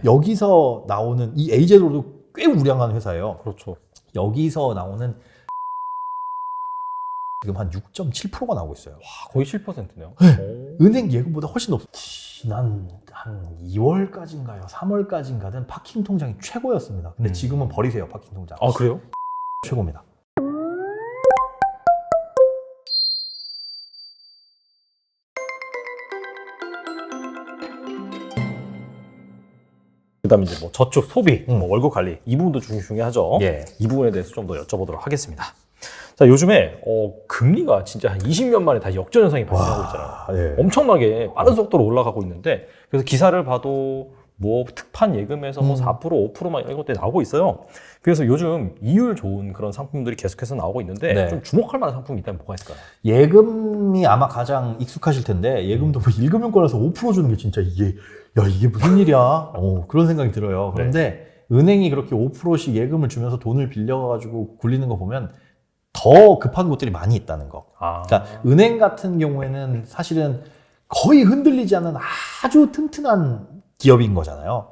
여기서 나오는 이 A제도도 꽤 우량한 회사예요. 그렇죠. 여기서 여기서 나오는 지금 한 6.7%가 나오고 있어요. 와, 거의 7%네요. 은행 예금보다 훨씬 높습니다. 지난 한 2월까지인가요? 3월까지인가는 파킹 통장이 최고였습니다. 근데 지금은 버리세요, 파킹 통장. 아, 그래요? 최고입니다. 그다음에 이제 뭐 저축, 소비, 뭐 월급 관리 이 부분도 중요하죠. 예. 이 부분에 대해서 좀 더 여쭤보도록 하겠습니다. 자, 요즘에 금리가 진짜 한 20년 만에 다시 역전 현상이 발생하고 있잖아요. 예. 엄청나게 빠른 속도로 올라가고 있는데, 그래서 기사를 봐도 뭐 특판 예금에서 뭐 4%, 5%만 이런 것들이 나오고 있어요. 그래서 요즘 이율 좋은 그런 상품들이 계속해서 나오고 있는데 네. 좀 주목할 만한 상품이 있다면 뭐가 있을까요? 예금이 아마 가장 익숙하실 텐데 예금도 뭐 1금융권에서 5% 주는 게 진짜 이게 무슨 일이야? 그런 생각이 들어요. 그런데 은행이 그렇게 5%씩 예금을 주면서 돈을 빌려가지고 굴리는 거 보면 더 급한 곳들이 많이 있다는 거. 그러니까 은행 같은 경우에는 사실은 거의 흔들리지 않는 아주 튼튼한 기업인 거잖아요.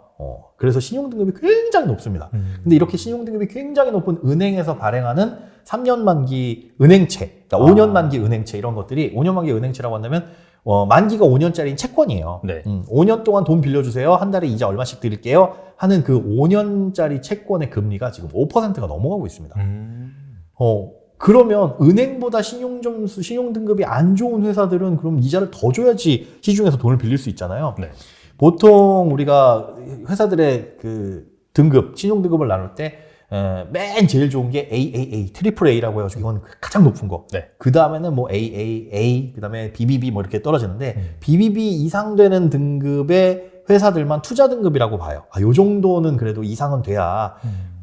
그래서 신용등급이 굉장히 높습니다. 근데 이렇게 신용등급이 굉장히 높은 은행에서 발행하는 3년 만기 은행채, 그러니까 5년 만기 은행채 이런 것들이 5년 만기 은행채라고 한다면 만기가 5년짜리인 채권이에요. 네. 5년 동안 돈 빌려주세요. 한 달에 이자 얼마씩 드릴게요. 하는 그 5년짜리 채권의 금리가 지금 5%가 넘어가고 있습니다. 그러면 은행보다 신용점수, 신용등급이 안 좋은 회사들은 그럼 이자를 더 줘야지 시중에서 돈을 빌릴 수 있잖아요. 네. 보통 우리가 회사들의 그 등급, 신용등급을 나눌 때 맨 제일 좋은 게 AAA, 트리플 A라고 해가지고 이건 가장 높은 거. 네. 그 다음에는 뭐 AAA, 그 다음에 BBB 뭐 이렇게 떨어지는데 BBB 이상 되는 등급의 회사들만 투자 등급이라고 봐요. 요 정도는 그래도 이상은 돼야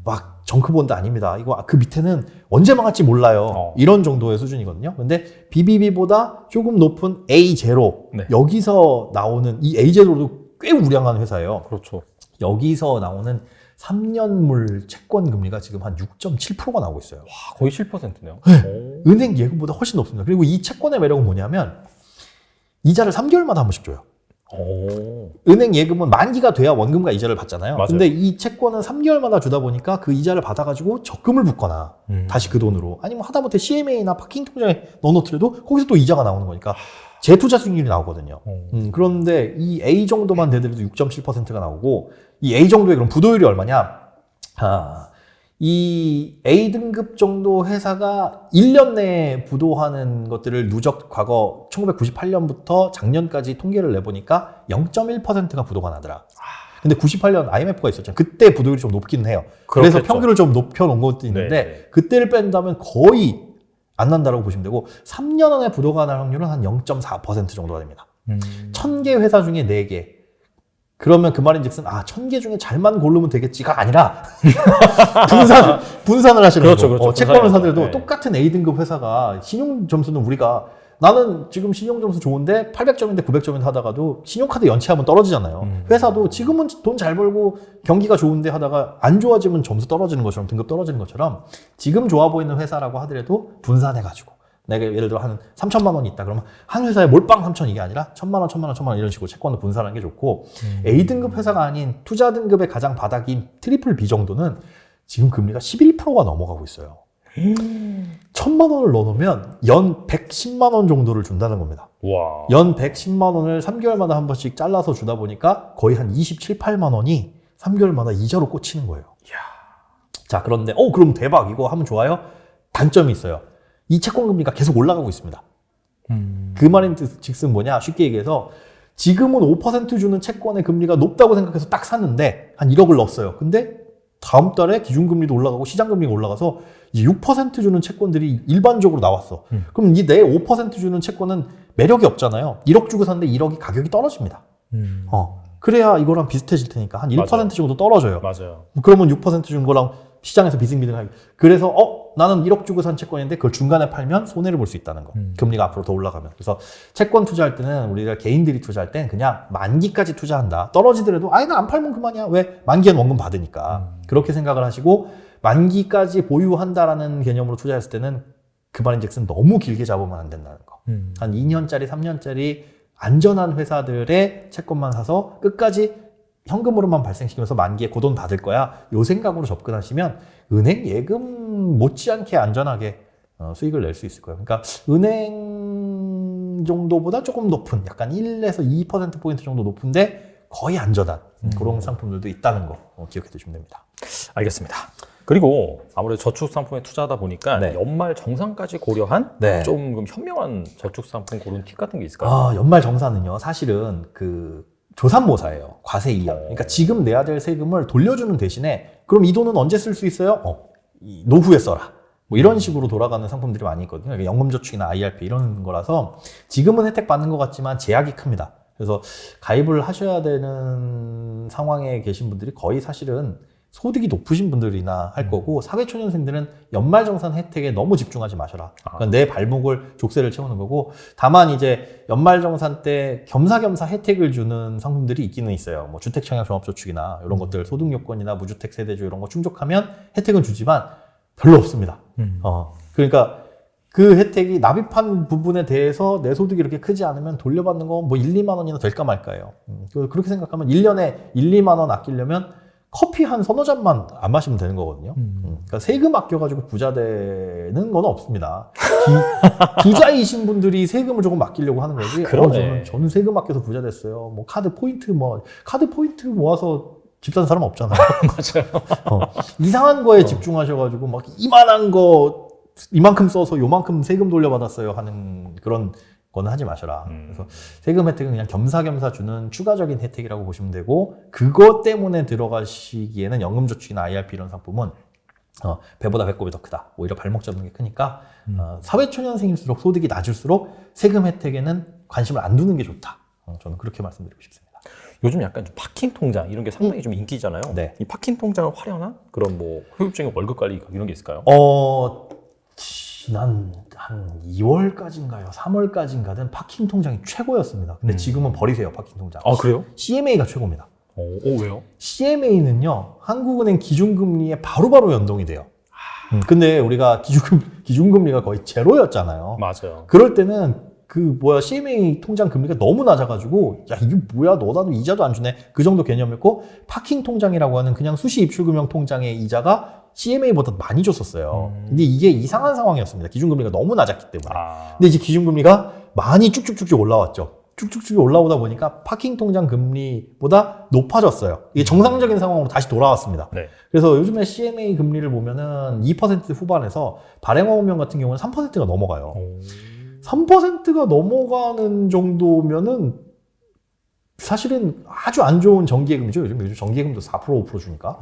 막 정크본드 아닙니다. 이거 그 밑에는 언제 망할지 몰라요. 이런 정도의 수준이거든요. 근데 BBB보다 조금 높은 A0, 네. 여기서 나오는 이 A제도도 꽤 우량한 회사예요. 그렇죠. 여기서 나오는 3년물 채권 금리가 지금 한 6.7%가 나오고 있어요. 와, 거의 7%네요. 은행 예금보다 훨씬 높습니다. 그리고 이 채권의 매력은 뭐냐면 이자를 3개월마다 한 번씩 줘요. 은행 예금은 만기가 돼야 원금과 이자를 받잖아요. 맞아요. 근데 이 채권은 3개월마다 주다 보니까 그 이자를 받아가지고 적금을 붓거나 다시 그 돈으로 아니면 하다못해 CMA나 파킹 통장에 넣어놓더라도 거기서 또 이자가 나오는 거니까 재투자 수익률이 나오거든요. 그런데 이 A 정도만 되더라도 6.7%가 나오고 이 A 정도의 그럼 부도율이 얼마냐? 이 A등급 정도 회사가 1년 내에 부도하는 것들을 누적 과거 1998년부터 작년까지 통계를 내보니까 0.1%가 부도가 나더라. 근데 98년 IMF가 있었잖아요. 그때 부도율이 좀 높기는 해요. 그래서 그렇겠죠. 평균을 좀 높여놓은 것도 있는데 네. 그때를 뺀다면 거의 안 난다라고 보시면 되고 3년 안에 부도가 날 확률은 한 0.4% 정도가 됩니다. 1000개 회사 중에 4개. 그러면 그 말인즉슨 1000개 중에 잘만 고르면 되겠지가 아니라 분산을 하시는 그렇죠, 거죠. 그렇죠. 채권을 분산해서. 사더라도 네. 똑같은 A등급 회사가 신용 점수는 우리가 나는 지금 신용 점수 좋은데 800점인데 900점인데 하다가도 신용카드 연체하면 떨어지잖아요. 회사도 지금은 돈 잘 벌고 경기가 좋은데 하다가 안 좋아지면 점수 떨어지는 것처럼 등급 떨어지는 것처럼 지금 좋아 보이는 회사라고 하더라도 분산해가지고 내가 예를 들어 한 3천만 원이 있다 그러면 한 회사에 몰빵 3천 이게 아니라 1000만 원, 1000만 원, 1000만 원 이런 식으로 채권을 분산하는 게 좋고 A등급 회사가 아닌 투자 등급의 가장 바닥인 트리플 B 정도는 지금 금리가 11%가 넘어가고 있어요. 1000만 원을 넣어놓으면 연 110만 원 정도를 준다는 겁니다. 와. 연 110만 원을 3개월마다 한 번씩 잘라서 주다 보니까 거의 한 27, 8만 원이 3개월마다 이자로 꽂히는 거예요. 자, 그런데 그럼 대박 이거 하면 좋아요? 단점이 있어요. 이 채권 금리가 계속 올라가고 있습니다. 그 말인즉슨 뭐냐? 쉽게 얘기해서 지금은 5% 주는 채권의 금리가 높다고 생각해서 딱 샀는데 한 1억을 넣었어요. 근데 다음 달에 기준금리도 올라가고 시장금리가 올라가서 이제 6% 주는 채권들이 일반적으로 나왔어. 그럼 이 내 5% 주는 채권은 매력이 없잖아요. 1억 주고 샀는데 1억이 가격이 떨어집니다. 그래야 이거랑 비슷해질 테니까 한 1% 맞아요. 정도 떨어져요. 맞아요. 그러면 6% 준 거랑 시장에서 비등비등하게. 그래서 나는 1억 주고 산 채권인데 그걸 중간에 팔면 손해를 볼 수 있다는 거. 금리가 앞으로 더 올라가면. 그래서 채권 투자할 때는 우리가 개인들이 투자할 땐 그냥 만기까지 투자한다. 떨어지더라도 나 안 팔면 그만이야. 왜? 만기엔 원금 받으니까. 그렇게 생각을 하시고 만기까지 보유한다라는 개념으로 투자했을 때는 그 말인즉슨 너무 길게 잡으면 안 된다는 거. 한 2년짜리, 3년짜리 안전한 회사들의 채권만 사서 끝까지 현금으로만 발생시키면서 만기에 그 돈 받을 거야. 요 생각으로 접근하시면 은행 예금 못지않게 안전하게 수익을 낼 수 있을 거예요. 그러니까 은행 정도보다 조금 높은 약간 1에서 2%포인트 정도 높은데 거의 안전한 그런 상품들도 있다는 거 기억해 두시면 됩니다. 알겠습니다. 그리고 아무래도 저축 상품에 투자하다 보니까 네. 연말 정산까지 고려한 네. 좀 현명한 저축 상품 고른 팁 같은 게 있을까요? 연말 정산은요, 사실은 그 조삼모사예요. 과세이연. 그러니까 지금 내야 될 세금을 돌려주는 대신에 그럼 이 돈은 언제 쓸 수 있어요? 이 노후에 써라. 뭐 이런 식으로 돌아가는 상품들이 많이 있거든요. 그러니까 연금저축이나 IRP 이런 거라서 지금은 혜택 받는 것 같지만 제약이 큽니다. 그래서 가입을 하셔야 되는 상황에 계신 분들이 거의 사실은 소득이 높으신 분들이나 할 거고 사회초년생들은 연말정산 혜택에 너무 집중하지 마셔라. 그러니까 내 발목을 족쇄를 채우는 거고 다만 이제 연말정산 때 겸사겸사 혜택을 주는 상품들이 있기는 있어요. 뭐 주택청약종합저축이나 이런 것들 소득요건이나 무주택 세대주 이런 거 충족하면 혜택은 주지만 별로 없습니다. 그러니까 그 혜택이 납입한 부분에 대해서 내 소득이 이렇게 크지 않으면 돌려받는 거 뭐 1, 2만 원이나 될까 말까예요. 그렇게 생각하면 1년에 1, 2만 원 아끼려면 커피 한 서너 잔만 안 마시면 되는 거거든요. 그러니까 세금 아껴가지고 부자 되는 건 없습니다. 부자이신 분들이 세금을 조금 아끼려고 하는 거지. 그러네. 저는 세금 아껴서 부자 됐어요. 뭐 카드 포인트 모아서 집 사는 사람 없잖아요. 맞아요. 이상한 거에 집중하셔가지고 막 이만한 거 이만큼 써서 요만큼 세금 돌려받았어요 하는 그런 거는 하지 마셔라. 그래서 세금 혜택은 그냥 겸사겸사 주는 추가적인 혜택이라고 보시면 되고 그것 때문에 들어가시기에는 연금저축이나 IRP 이런 상품은 배보다 배꼽이 더 크다. 오히려 발목 잡는 게 크니까 사회초년생일수록 소득이 낮을수록 세금 혜택에는 관심을 안 두는 게 좋다. 저는 그렇게 말씀드리고 싶습니다. 요즘 약간 좀 파킹 통장 이런 게 상당히 좀 인기잖아요. 네. 이 파킹 통장을 활용한 그런 뭐 효율적인 월급 관리 이런 게 있을까요? 지난 한 2월까지인가요? 3월까지인가는 파킹 통장이 최고였습니다. 근데 지금은 버리세요, 파킹 통장. 아, 그래요? CMA가 최고입니다. 왜요? CMA는요, 한국은행 기준금리에 바로바로 연동이 돼요. 근데 우리가 기준금리가 거의 제로였잖아요. 맞아요. 그럴 때는 CMA 통장 금리가 너무 낮아가지고, 야, 이게 뭐야, 너나도 이자도 안 주네. 그 정도 개념이었고, 파킹 통장이라고 하는 그냥 수시 입출금형 통장의 이자가 CMA보다 많이 줬었어요. 근데 이게 이상한 상황이었습니다. 기준금리가 너무 낮았기 때문에. 근데 이제 기준금리가 많이 쭉쭉쭉쭉 올라왔죠. 쭉쭉쭉 올라오다 보니까 파킹 통장 금리보다 높아졌어요. 이게 정상적인 상황으로 다시 돌아왔습니다. 네. 그래서 요즘에 CMA 금리를 보면은 2% 후반에서 발행어음형 같은 경우는 3%가 넘어가요. 3%가 넘어가는 정도면은 사실은 아주 안 좋은 정기예금이죠. 요즘 정기예금도 4% 5% 주니까.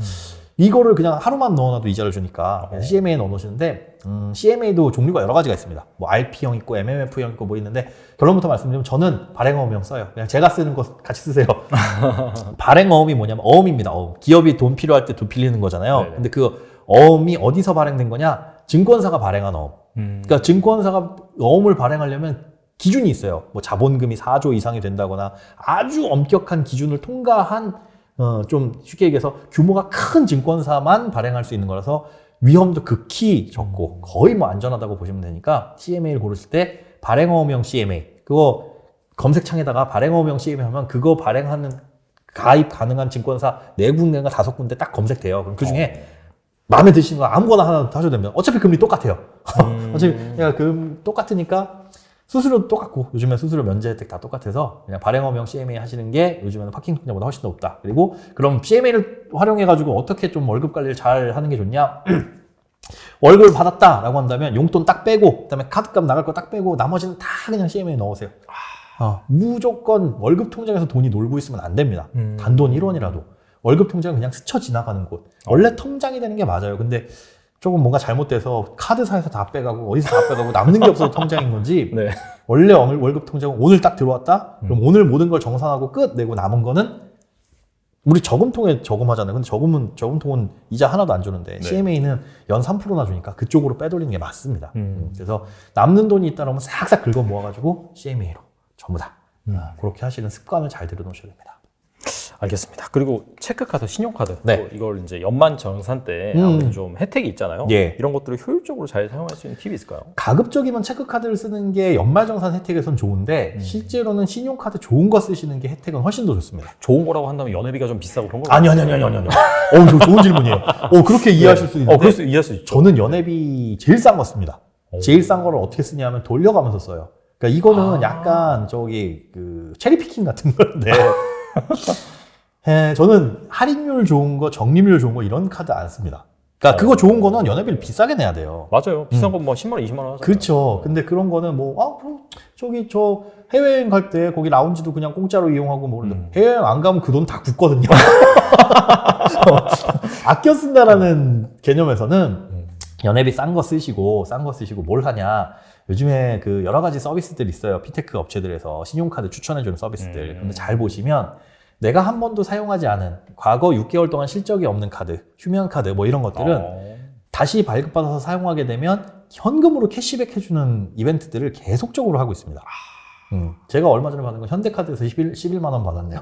이거를 그냥 하루만 넣어놔도 이자를 주니까 CMA에 넣어놓으시는데 CMA도 종류가 여러 가지가 있습니다. 뭐 RP형 있고 MMF형 있고 뭐 있는데 결론부터 말씀드리면 저는 발행어음형 써요. 그냥 제가 쓰는 거 같이 쓰세요. 발행어음이 뭐냐면 어음입니다. 어음. 기업이 돈 필요할 때 돈 빌리는 거잖아요. 네네. 근데 그 어음이 어디서 발행된 거냐? 증권사가 발행한 어음. 그러니까 증권사가 어음을 발행하려면 기준이 있어요. 뭐 자본금이 4조 이상이 된다거나 아주 엄격한 기준을 통과한 좀 쉽게 얘기해서 규모가 큰 증권사만 발행할 수 있는 거라서 위험도 극히 적고 거의 뭐 안전하다고 보시면 되니까 CMA를 고르실 때 발행어음형 CMA 그거 검색창에다가 발행어음형 CMA 하면 그거 발행하는 가입 가능한 증권사 4군데인가 5군데 딱 검색돼요. 그럼 그 중에 마음에 드시는 거 아무거나 하나 하셔도 됩니다. 어차피 금리 똑같아요. 어차피 그냥 똑같으니까 수수료도 똑같고 요즘에 수수료 면제 혜택 다 똑같아서 그냥 발행어음형 CMA 하시는 게 요즘에는 파킹 통장보다 훨씬 더 높다. 그리고 그럼 CMA를 활용해가지고 어떻게 좀 월급 관리를 잘 하는 게 좋냐? 월급을 받았다라고 한다면 용돈 딱 빼고 그다음에 카드값 나갈 거 딱 빼고 나머지는 다 그냥 CMA에 넣으세요. 무조건 월급 통장에서 돈이 놀고 있으면 안 됩니다. 단돈 1원이라도. 월급 통장은 그냥 스쳐 지나가는 곳. 원래 통장이 되는 게 맞아요. 근데 조금 뭔가 잘못돼서 카드사에서 다 빼가고 어디서 다 빼가고 남는 게 없어서 통장인 건지 네. 원래 월급 통장은 오늘 딱 들어왔다? 그럼 오늘 모든 걸 정산하고 끝 내고 남은 거는 우리 저금통에 저금하잖아요. 근데 저금통은 이자 하나도 안 주는데 네. CMA는 연 3%나 주니까 그쪽으로 빼돌리는 게 맞습니다. 그래서 남는 돈이 있다 그러면 싹싹 긁어 모아가지고 CMA로 전부 다 그렇게 하시는 습관을 잘 들여놓으셔야 됩니다. 알겠습니다. 그리고 체크카드, 신용카드 네. 또 이걸 이제 연말 정산 때 아무래도 좀 혜택이 있잖아요. 예. 이런 것들을 효율적으로 잘 사용할 수 있는 팁이 있을까요? 가급적이면 체크카드를 쓰는 게 연말정산 혜택에선 좋은데 실제로는 신용카드 좋은 거 쓰시는 게 혜택은 훨씬 더 좋습니다. 좋은 거라고 한다면 연회비가 좀 비싸고 그런 거? 아니. 좋은 질문이에요. 그렇게 이해하실 수 있는데 그럴 수 이해할 수 있죠. 저는 연회비 제일 싼 거 씁니다. 제일 싼 거를 어떻게 쓰냐면 돌려가면서 써요. 그러니까 이거는 약간 체리 피킹 같은 건데 저는 할인율 좋은 거, 적립률 좋은 거 이런 카드 안 씁니다. 그러니까 그거 좋은 거는 연회비를 비싸게 내야 돼요. 맞아요. 비싼 건 뭐 10만 원, 20만 원 하잖아요. 그렇죠. 근데 그런 거는 저 해외여행 갈 때 거기 라운지도 그냥 공짜로 이용하고 해외여행 안 가면 그 돈 다 굳거든요. 아껴 쓴다라는 개념에서는 연회비 싼 거 쓰시고 뭘 하냐. 요즘에 그 여러 가지 서비스들 있어요. 피테크 업체들에서 신용카드 추천해주는 서비스들. 근데 잘 보시면 내가 한 번도 사용하지 않은 과거 6개월 동안 실적이 없는 카드, 휴면 카드 뭐 이런 것들은 다시 발급받아서 사용하게 되면 현금으로 캐시백 해주는 이벤트들을 계속적으로 하고 있습니다. 제가 얼마 전에 받은 건 현대카드에서 11만 원 받았네요.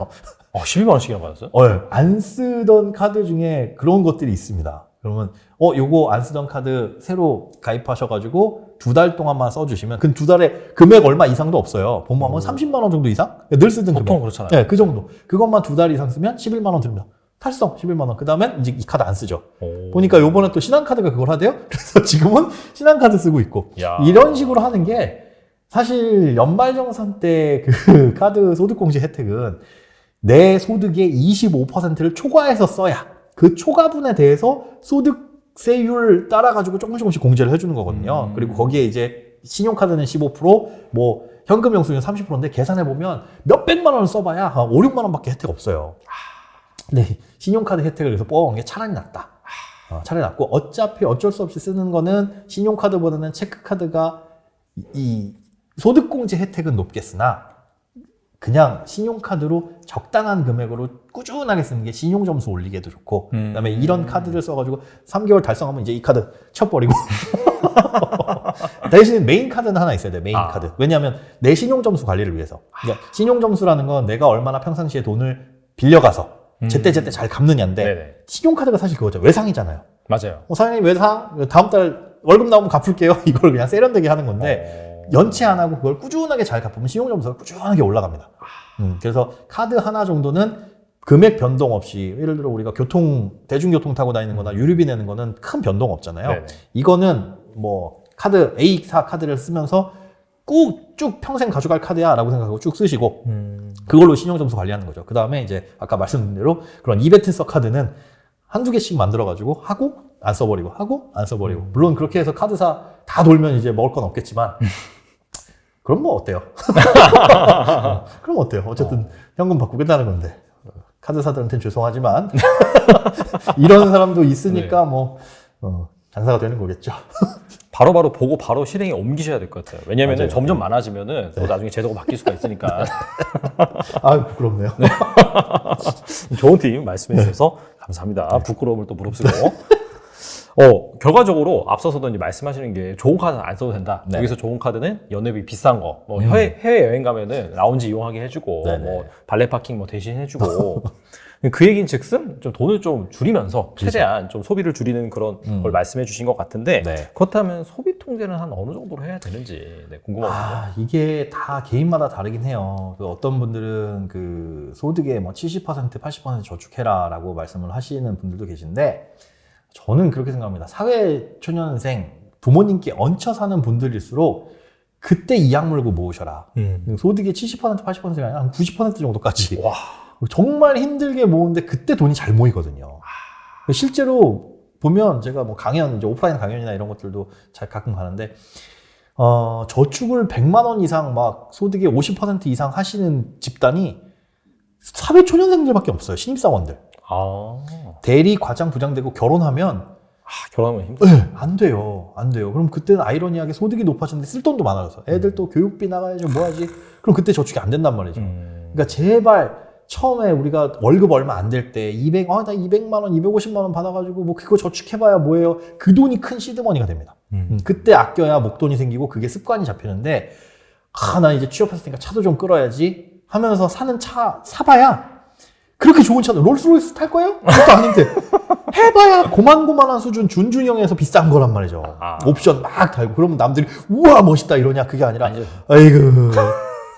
12만 원씩이나 받았어요? 안 쓰던 카드 중에 그런 것들이 있습니다. 그러면 요거 안 쓰던 카드 새로 가입하셔가지고 2달 동안만 써주시면 그 2달에 금액 얼마 이상도 없어요. 보면 30만 원 정도 이상? 늘 쓰던 보통 금액. 그렇잖아요. 네, 그 정도. 그것만 2달 이상 쓰면 11만 원 듭니다. 탈성 11만 원. 그 다음엔 이제 이 카드 안 쓰죠. 보니까 요번에 또 신한카드가 그걸 하대요. 그래서 지금은 신한카드 쓰고 있고. 야. 이런 식으로 하는 게 사실 연말정산 때 그 카드 소득공제 혜택은 내 소득의 25%를 초과해서 써야 그 초과분에 대해서 소득세율 따라가지고 조금씩 공제를 해주는 거거든요. 그리고 거기에 이제 신용카드는 15%, 뭐 현금 영수증 30%인데 계산해보면 몇백만 원을 써봐야 한 5, 6만 원밖에 혜택 없어요. 근데 신용카드 혜택을 그래서 뽑아온 게 차라리 낫다. 차라리 낫고 어차피 어쩔 수 없이 쓰는 거는 신용카드보다는 체크카드가 이 소득공제 혜택은 높겠으나 그냥 신용카드로 적당한 금액으로 꾸준하게 쓰는 게 신용점수 올리기에도 좋고 그다음에 이런 카드를 써가지고 3개월 달성하면 이제 이 카드 쳐버리고 대신 메인 카드는 하나 있어야 돼. 메인 카드. 왜냐하면 내 신용점수 관리를 위해서. 그러니까 신용점수라는 건 내가 얼마나 평상시에 돈을 빌려가서 제때 잘 갚느냐인데 네네. 신용카드가 사실 그거죠. 외상이잖아요. 맞아요. 사장님 외상 다음 달 월급 나오면 갚을게요. 이걸 그냥 세련되게 하는 건데 연체 안 하고 그걸 꾸준하게 잘 갚으면 신용점수가 꾸준하게 올라갑니다. 그래서 카드 하나 정도는 금액 변동 없이 예를 들어 우리가 대중교통 타고 다니는 거나 유류비 내는 거는 큰 변동 없잖아요. 네네. 이거는 뭐 카드 A사 카드를 쓰면서 꾹 쭉 평생 가져갈 카드야 라고 생각하고 쭉 쓰시고 그걸로 신용점수 관리하는 거죠. 그 다음에 이제 아까 말씀드린 대로 그런 이벤트성 카드는 한두 개씩 만들어가지고 하고 안 써버리고 하고 안 써버리고 물론 그렇게 해서 카드사 다 돌면 이제 먹을 건 없겠지만 그럼 뭐 어때요? 그럼 어때요? 어쨌든 현금 받고 끝나는 건데 카드사들한테는 죄송하지만 이런 사람도 있으니까 뭐 장사가 되는 거겠죠. 바로바로 보고 바로 실행에 옮기셔야 될 것 같아요. 왜냐면 맞아요. 점점 많아지면은 또 나중에 제도가 바뀔 수가 있으니까. 부끄럽네요. 좋은 팁 말씀해 주셔서 감사합니다. 부끄러움을 또 무릅쓰고. 결과적으로 앞서서도 이제 말씀하시는 게 좋은 카드는 안 써도 된다. 네. 여기서 좋은 카드는 연회비 비싼 거. 뭐 해외 여행 가면은 라운지 이용하게 해주고, 네네. 뭐 발레 파킹 뭐 대신 해주고. 그 얘기인 즉슨 좀 돈을 좀 줄이면서 최대한 좀 소비를 줄이는 그런 걸 말씀해 주신 것 같은데 네. 그렇다면 소비 통제는 한 어느 정도로 해야 되는지 궁금하거든요. 이게 다 개인마다 다르긴 해요. 어떤 분들은 그 소득의 뭐 70%, 80% 저축해라라고 말씀을 하시는 분들도 계신데 저는 그렇게 생각합니다. 사회초년생 부모님께 얹혀 사는 분들일수록 그때 이악 물고 모으셔라. 소득의 70%, 80%가 아니라 한 90% 정도까지. 와. 정말 힘들게 모으는데 그때 돈이 잘 모이거든요. 실제로 보면 제가 뭐 강연, 이제 오프라인 강연이나 이런 것들도 잘 가끔 가는데, 저축을 100만 원 이상 막 소득의 50% 이상 하시는 집단이 사회초년생들밖에 없어요. 신입사원들. 대리, 과장, 부장 되고 결혼하면 결혼하면 힘들어요. 네, 안 돼요. 그럼 그때는 아이러니하게 소득이 높아지는데 쓸 돈도 많아져서 애들 또 교육비 나가야지 뭐 하지. 그럼 그때 저축이 안 된단 말이죠. 그러니까 제발 처음에 우리가 월급 얼마 안 될 때 나 200만 원, 250만 원 받아가지고 뭐 그거 저축해봐야 뭐예요. 그 돈이 큰 시드머니가 됩니다. 그때 아껴야 목돈이 생기고 그게 습관이 잡히는데 나 이제 취업했으니까 차도 좀 끌어야지 하면서 사는 차 사봐야 그렇게 좋은 차들 롤스로이스 탈 거예요? 그것도 아닌데 해봐야 고만고만한 수준 준준형에서 비싼 거란 말이죠. 옵션 막 달고 그러면 남들이 우와 멋있다 이러냐 그게 아니라 아니죠. 아이고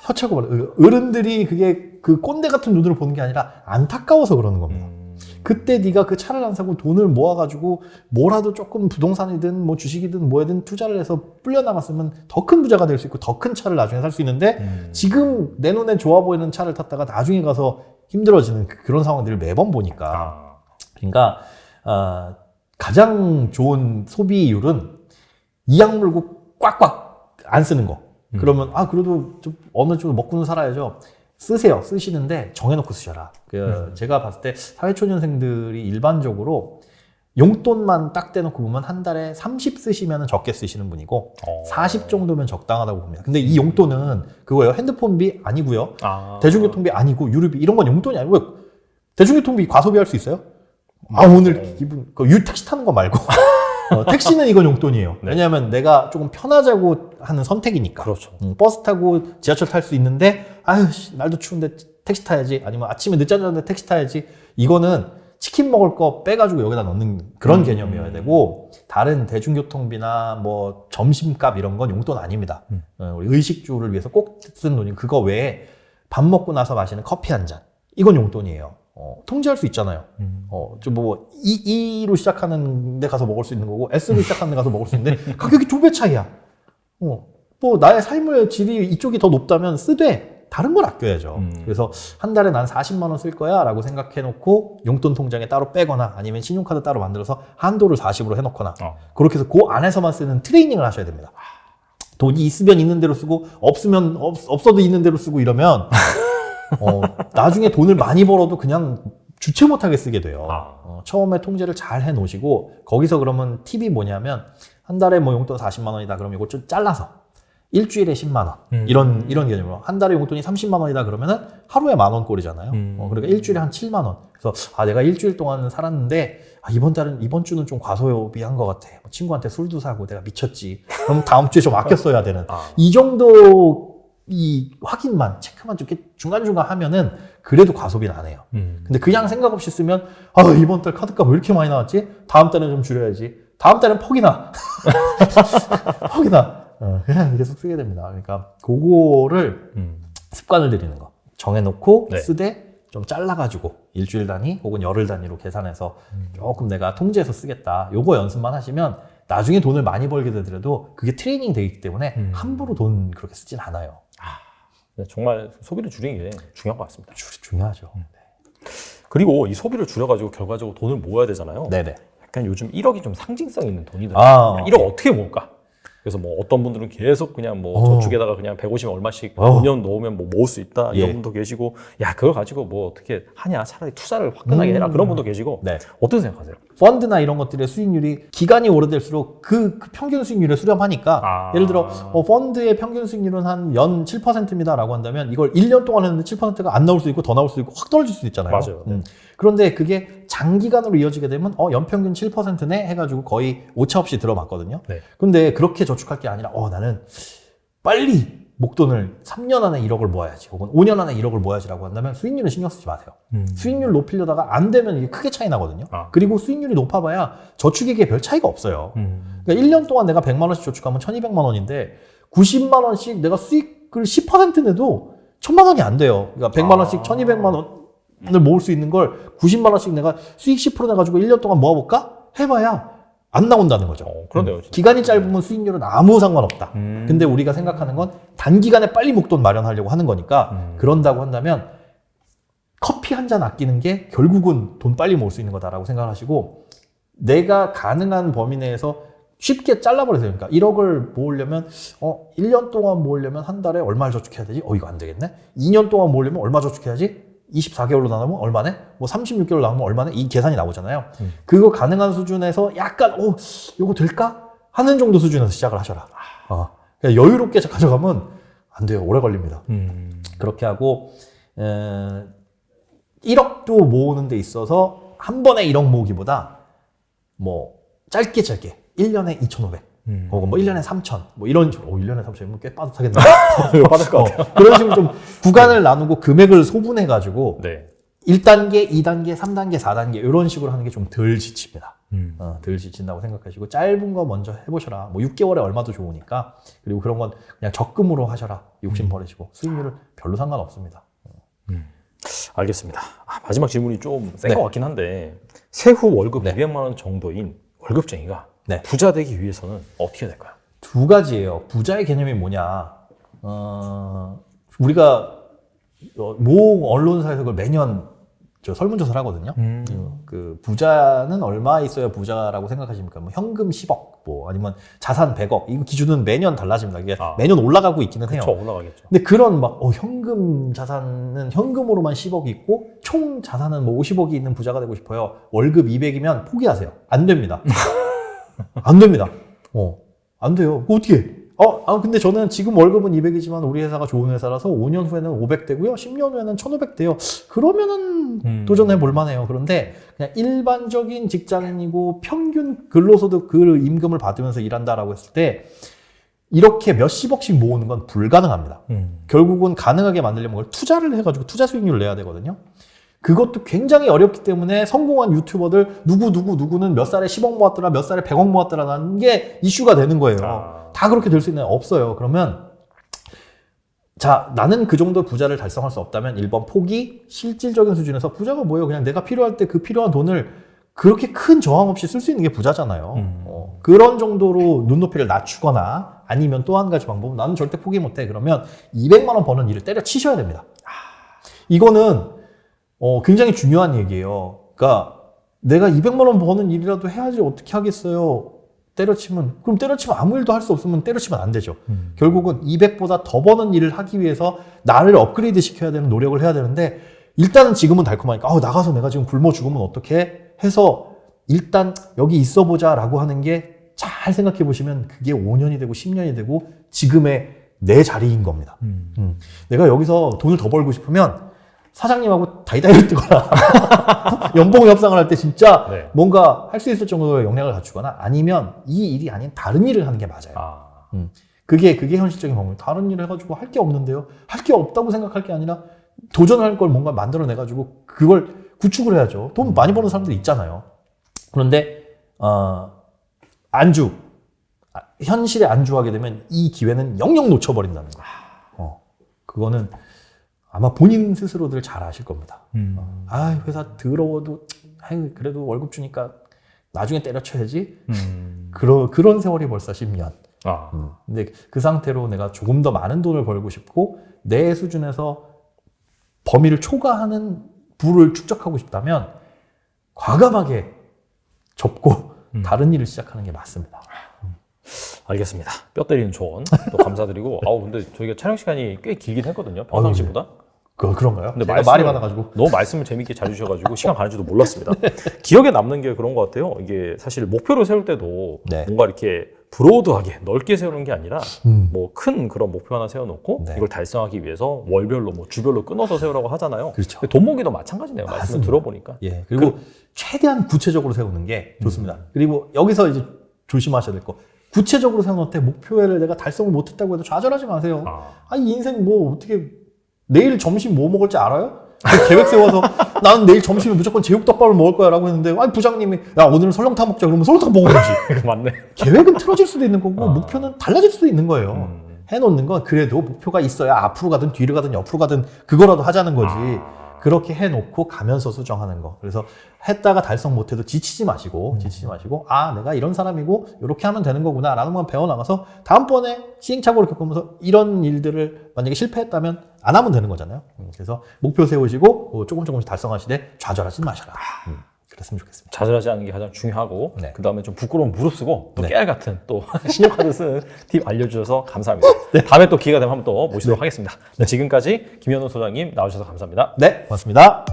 혀차고 말해 어른들이 그게 그 꼰대 같은 눈으로 보는 게 아니라 안타까워서 그러는 겁니다. 그때 네가 그 차를 안 사고 돈을 모아가지고 뭐라도 조금 부동산이든 뭐 주식이든 뭐든 투자를 해서 불려 나갔으면 더 큰 부자가 될 수 있고 더 큰 차를 나중에 살 수 있는데 지금 내 눈에 좋아 보이는 차를 탔다가 나중에 가서 힘들어지는 그런 상황들을 매번 보니까 그러니까 가장 좋은 소비율은 이악 물고 꽉꽉 안 쓰는 거. 그러면 그래도 좀 어느 정도 먹고는 살아야죠. 쓰세요. 쓰시는데 정해놓고 쓰셔라. 제가 봤을 때 사회초년생들이 일반적으로 용돈만 딱 떼놓고 보면 한 달에 30 쓰시면 적게 쓰시는 분이고 40 정도면 적당하다고 봅니다. 근데 이 용돈은 그거예요. 핸드폰비 아니고요. 대중교통비 아니고 유류비 이런 건 용돈이 아니고 왜 대중교통비 과소비할 수 있어요? 오늘 기분 택시 타는 거 말고 택시는 이건 용돈이에요. 네. 왜냐하면 내가 조금 편하자고 하는 선택이니까. 그렇죠. 버스 타고 지하철 탈 수 있는데 날도 추운데 택시 타야지 아니면 아침에 늦잠 자는데 택시 타야지 이거는 치킨 먹을 거 빼가지고 여기다 넣는 그런 개념이어야 되고 다른 대중교통비나 뭐 점심값 이런 건 용돈 아닙니다. 우리 의식주를 위해서 꼭 쓰는 돈이 그거 외에 밥 먹고 나서 마시는 커피 한 잔 이건 용돈이에요. 통제할 수 있잖아요. E로 시작하는 데 가서 먹을 수 있는 거고 S로 시작하는 데 가서 먹을 수 있는데 가격이 2배 차이야. 뭐 나의 삶의 질이 이쪽이 더 높다면 쓰되 다른 걸 아껴야죠. 그래서 한 달에 난 40만 원 쓸 거야 라고 생각해 놓고 용돈 통장에 따로 빼거나 아니면 신용카드 따로 만들어서 한도를 40으로 해놓거나 그렇게 해서 그 안에서만 쓰는 트레이닝을 하셔야 됩니다. 돈이 있으면 있는 대로 쓰고 없으면 없어도 있는 대로 쓰고 이러면 나중에 돈을 많이 벌어도 그냥 주체 못하게 쓰게 돼요. 처음에 통제를 잘 해 놓으시고 거기서 그러면 팁이 뭐냐면 한 달에 뭐 용돈 40만 원이다 그러면 이걸 좀 잘라서 일주일에 10만 원 이런 개념으로 한 달에 용돈이 30만 원이다 그러면은 하루에 10,000원 꼴이잖아요. 그러니까 일주일에 한 7만 원. 그래서 내가 일주일 동안 살았는데 이번 주는 좀 과소비한 것 같아. 친구한테 술도 사고 내가 미쳤지. 그럼 다음 주에 좀 아껴 써야 되는 이 정도 이 확인만 체크만 좀 이렇게 중간중간 하면은 그래도 과소비는 안 해요. 근데 그냥 생각 없이 쓰면 이번 달 카드값 왜 이렇게 많이 나왔지? 다음 달엔 좀 줄여야지. 다음 달엔 퍽이나 퍽이나 그냥 계속 쓰게 됩니다. 그러니까 그거를 습관을 들이는 거 정해놓고 쓰되 좀 잘라가지고 일주일 단위 혹은 열흘 단위로 계산해서 조금 내가 통제해서 쓰겠다. 요거 연습만 하시면 나중에 돈을 많이 벌게 되더라도 그게 트레이닝 되기 때문에 함부로 돈 그렇게 쓰진 않아요. 정말 소비를 줄이는 게 중요한 것 같습니다. 중요하죠. 그리고 이 소비를 줄여가지고 결과적으로 돈을 모아야 되잖아요. 네네. 약간 요즘 1억이 좀 상징성 있는 돈이더라고요. 1억 어떻게 모을까? 그래서 뭐 어떤 분들은 계속 그냥 뭐 저축에다가 그냥 150만 얼마씩 5년 넣으면 뭐 모을 수 있다 이런 분도 계시고 그걸 가지고 뭐 어떻게 하냐 차라리 투자를 화끈하게 해라 그런 분도 계시고 어떻게 생각하세요? 펀드나 이런 것들의 수익률이 기간이 오래될수록 그 평균 수익률에 수렴하니까 예를 들어 펀드의 평균 수익률은 한 연 7%입니다 라고 한다면 이걸 1년 동안 했는데 7%가 안 나올 수 있고 더 나올 수 있고 확 떨어질 수도 있잖아요. 맞아요. 그런데 그게 장기간으로 이어지게 되면 연평균 7%네 해가지고 거의 오차 없이 들어맞거든요. 근데 그렇게 저축할 게 아니라 나는 빨리 목돈을 3년 안에 1억을 모아야지 혹은 5년 안에 1억을 모아야지라고 한다면 수익률은 신경 쓰지 마세요. 수익률 높이려다가 안 되면 이게 크게 차이 나거든요. 그리고 수익률이 높아봐야 저축액에 별 차이가 없어요. 그러니까 1년 동안 내가 100만 원씩 저축하면 1200만 원인데 90만 원씩 내가 수익을 10% 내도 1000만 원이 안 돼요. 그러니까 100만 원씩 1200만 원을 모을 수 있는 걸 90만 원씩 내가 수익 10% 내가지고 1년 동안 모아볼까? 해봐야 안 나온다는 거죠. 그런데요. 기간이 짧으면 수익률은 아무 상관없다. 근데 우리가 생각하는 건 단기간에 빨리 목돈 마련하려고 하는 거니까 그런다고 한다면 커피 한 잔 아끼는 게 결국은 돈 빨리 모을 수 있는 거다라고 생각을 하시고 내가 가능한 범위 내에서 쉽게 잘라버리세요. 그러니까 1억을 모으려면 1년 동안 모으려면 한 달에 얼마를 저축해야 되지? 이거 안 되겠네. 2년 동안 모으려면 얼마 저축해야지? 24개월로 나누면 얼마네? 뭐 36개월 나누면 얼마네? 이 계산이 나오잖아요. 그거 가능한 수준에서 약간 이거 될까? 하는 정도 수준에서 시작을 하셔라. 그냥 여유롭게 가져가면 안 돼요. 오래 걸립니다. 그렇게 하고 1억도 모으는 데 있어서 한 번에 1억 모으기보다 뭐 짧게 1년에 2,500 혹은 뭐 1년에 3,000 뭐 이런 식으로 1년에 3,000이면 꽤 빠듯하겠네. 빠질 것 같아요. 그런 식으로 좀 구간을 나누고 금액을 소분해 가지고 1단계, 2단계, 3단계, 4단계 이런 식으로 하는 게 좀 덜 지칩니다. 덜 지친다고 생각하시고 짧은 거 먼저 해보셔라. 뭐 6개월에 얼마도 좋으니까. 그리고 그런 건 그냥 적금으로 하셔라. 욕심 버리시고 수익률은 별로 상관없습니다. 알겠습니다. 마지막 질문이 좀 센 것 같긴 한데 세후 월급 200만 원 정도인 월급쟁이가 부자 되기 위해서는 어떻게 해야 될까요? 두 가지예요. 부자의 개념이 뭐냐. 우리가 모 언론사에서 그걸 매년 설문조사를 하거든요. 그 부자는 얼마 있어야 부자라고 생각하십니까? 뭐 현금 10억, 뭐 아니면 자산 100억. 이 기준은 매년 달라집니다. 이게 매년 올라가고 있기는 해요. 그렇죠, 올라가겠죠. 근데 그런 막 현금 자산은 현금으로만 10억이 있고 총 자산은 뭐 50억이 있는 부자가 되고 싶어요. 월급 200이면 포기하세요. 안 됩니다. 안 됩니다. 안 돼요. 어떻게 해? 근데 저는 지금 월급은 200이지만 우리 회사가 좋은 회사라서 5년 후에는 500 되고요. 10년 후에는 1500 돼요. 그러면은 도전해 볼 만해요. 그런데 그냥 일반적인 직장인이고 평균 근로소득 그 임금을 받으면서 일한다라고 했을 때 이렇게 몇십억씩 모으는 건 불가능합니다. 결국은 가능하게 만들려면 그걸 투자를 해가지고 투자 수익률을 내야 되거든요. 그것도 굉장히 어렵기 때문에 성공한 유튜버들 누구는 몇 살에 10억 모았더라, 몇 살에 100억 모았더라라는 게 이슈가 되는 거예요. 다 그렇게 될 수 있나요? 없어요. 그러면 자, 나는 그 정도 부자를 달성할 수 없다면 1번 포기, 실질적인 수준에서 부자가 뭐예요? 그냥 내가 필요할 때 그 필요한 돈을 그렇게 큰 저항 없이 쓸 수 있는 게 부자잖아요. 그런 정도로 눈높이를 낮추거나 아니면 또 한 가지 방법은 나는 절대 포기 못해. 그러면 200만 원 버는 일을 때려치셔야 됩니다. 이거는 굉장히 중요한 얘기예요. 그러니까 내가 200만 원 버는 일이라도 해야지 어떻게 하겠어요. 그럼 때려치면 아무 일도 할 수 없으면 때려치면 안 되죠. 결국은 200보다 더 버는 일을 하기 위해서 나를 업그레이드 시켜야 되는 노력을 해야 되는데 일단은 지금은 달콤하니까 나가서 내가 지금 굶어 죽으면 어떡해 해서 일단 여기 있어 보자 라고 하는 게 잘 생각해 보시면 그게 5년이 되고 10년이 되고 지금의 내 자리인 겁니다. 내가 여기서 돈을 더 벌고 싶으면 사장님하고 다이다이를 뜨거나 연봉 협상을 할 때 진짜 뭔가 할 수 있을 정도의 역량을 갖추거나 아니면 이 일이 아닌 다른 일을 하는 게 맞아요. 그게 현실적인 방법이에요. 다른 일을 해가지고 할 게 없는데요. 할 게 없다고 생각할 게 아니라 도전할 걸 뭔가 만들어내가지고 그걸 구축을 해야죠. 돈 많이 버는 사람들 있잖아요. 그런데 현실에 안주하게 되면 이 기회는 영영 놓쳐버린다는 거예요. 그거는 아마 본인 스스로들 잘 아실 겁니다. 회사 더러워도 그래도 월급 주니까 나중에 때려쳐야지. 그런 세월이 벌써 10년. 근데 그 상태로 내가 조금 더 많은 돈을 벌고 싶고 내 수준에서 범위를 초과하는 부를 축적하고 싶다면 과감하게 접고 다른 일을 시작하는 게 맞습니다. 알겠습니다. 뼈 때리는 조언 또 감사드리고 근데 저희가 촬영 시간이 꽤 길긴 했거든요. 평상시보다. 그런가요? 근데 말이 많아가지고 너무 말씀을 재밌게 잘 주셔가지고 시간 가는 줄도 몰랐습니다. 기억에 남는 게 그런 것 같아요. 이게 사실 목표를 세울 때도 뭔가 이렇게 브로드하게 넓게 세우는 게 아니라 뭐 큰 그런 목표 하나 세워놓고 이걸 달성하기 위해서 월별로 뭐 주별로 끊어서 세우라고 하잖아요. 그렇죠. 돈 모기도 마찬가지네요. 말씀을 들어보니까. 그리고 최대한 구체적으로 세우는 게 좋습니다. 그리고 여기서 이제 조심하셔야 될 거. 구체적으로 세워놓을 때 목표를 내가 달성을 못했다고 해도 좌절하지 마세요. 이 인생 뭐 어떻게 내일 점심 뭐 먹을지 알아요? 계획 세워서 나는 내일 점심에 무조건 제육덮밥을 먹을 거야 라고 했는데 부장님이 야 오늘은 설렁탕 먹자 그러면 설렁탕 먹어야지. 맞네. 계획은 틀어질 수도 있는 거고 목표는 달라질 수도 있는 거예요. 해놓는 건 그래도 목표가 있어야 앞으로 가든 뒤로 가든 옆으로 가든 그거라도 하자는 거지. 그렇게 해놓고 가면서 수정하는 거. 그래서 했다가 달성 못해도 지치지 마시고 내가 이런 사람이고 이렇게 하면 되는 거구나 라는 건 배워나가서 다음번에 시행착오를 겪으면서 이런 일들을 만약에 실패했다면 안 하면 되는 거잖아요. 그래서 목표 세우시고 조금씩 달성하시되 좌절하지 마셔라. 그랬으면 좋겠습니다. 좌절하지 않는 게 가장 중요하고 그 다음에 좀 부끄러운 무릎 쓰고 또 깨알 같은 또 신용카드 쓰는 팁 알려주셔서 감사합니다. 다음에 또 기회가 되면 한번 또 모시도록 하겠습니다. 지금까지 김현우 소장님 나오셔서 감사합니다. 네, 고맙습니다.